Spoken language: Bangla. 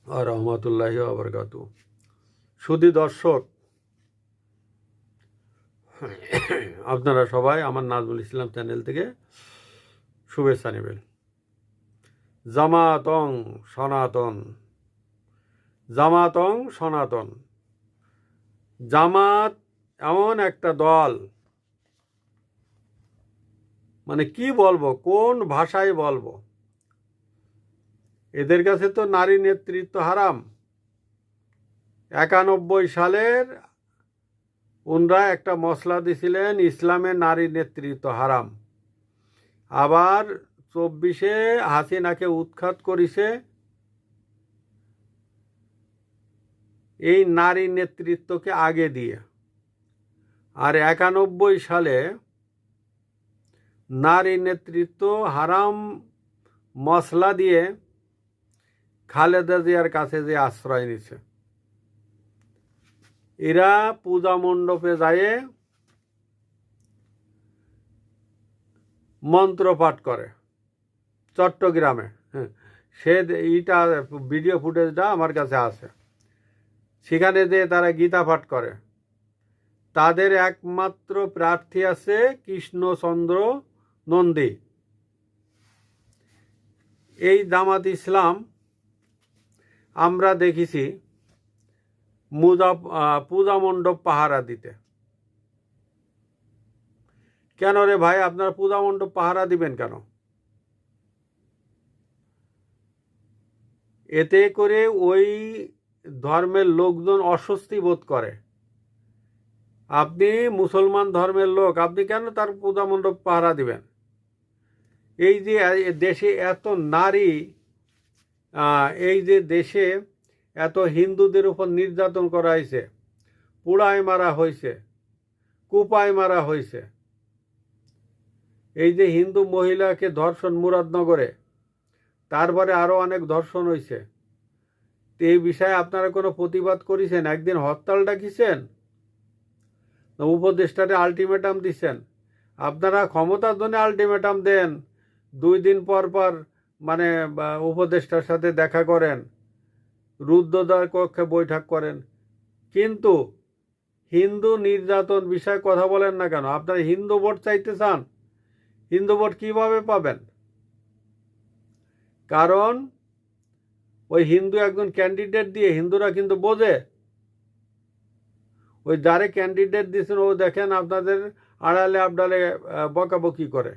আর রহমতুল্লাহি ওয়া বারাকাতুহু। সুধী দর্শক, আপনারা সবাই আমার নাজমুল ইসলাম চ্যানেল থেকে শুভেচ্ছা নেবেন। জামাতং সনাতন, জামাতং সনাতন। জামাত এমন একটা দল, মানে কি বলবো, কোন ভাষায় বলবো। এদের কাছে তো নারী নেতৃত্ব হারাম। 91 সালের ওনরা একটা মসলা দিছিলেন, ইসলামে নারী নেতৃত্ব হারাম। আবার 24-এ হাসিনাকে উৎখাত করেছে এই নারী নেতৃত্বকে আগে দিয়ে। আর 91 সালে নারী নেতৃত্ব হারাম মসলা দিয়ে খালেদা জিয়ার কাছে যে আশ্রয় নিছে। এরা পূজা মণ্ডপে যায় মন্ত্রপাঠ করে চট্টগ্রামে। সে এইটা ভিডিও ফুটেজটা আমার কাছে আছে। সেখানে যে তারা গীতা পাঠ করে। তাদের একমাত্র প্রার্থী আছে কৃষ্ণচন্দ্র নন্দী। এই জামাত ইসলাম আমরা দেখেছি পূজা মণ্ডপ পাহারা দিতে। কেন রে ভাই, আপনারা পূজা মণ্ডপ পাহারা দিবেন কেন? এতে করে ওই ধর্মের লোকজন অস্বস্তি বোধ করে। আপনি মুসলমান ধর্মের লোক, আপনি কেন তার পূজা মণ্ডপ পাহারা দিবেন? এই যে দেশে এত নারী, এই যে দেশে এত হিন্দুদের উপর নির্যাতন করা হয়েছে, পোড়ায় মারা হয়েছে, কুপায় মারা হয়েছে। এই যে হিন্দু মহিলাকে ধর্ষণ মুরাদনগরে, তারপরে আরও অনেক ধর্ষণ হয়েছে। তো এই বিষয়ে আপনারা কোনো প্রতিবাদ করেছেন? একদিন হরতাল ডাকিছেন, উপদেষ্টারে আলটিমেটাম দিচ্ছেন। আপনারা ক্ষমতার জন্য আলটিমেটাম দেন, 2 দিন পর পর মানে উপদেষ্টার সাথে দেখা করেন, রুদ্ধদ্বার কক্ষে বৈঠক করেন, কিন্তু হিন্দু নির্যাতন বিষয়ে কথা বলেন না কেন? আপনারা হিন্দু ভোট চাইতে চান, হিন্দু ভোট কীভাবে পাবেন? কারণ ওই হিন্দু একজন ক্যান্ডিডেট দিয়ে হিন্দুরা কিন্তু বোঝে, ওই যারে ক্যান্ডিডেট দিয়েছেন ও দেখেন আপনাদের আড়ালে আবডালে বকাবকি করে।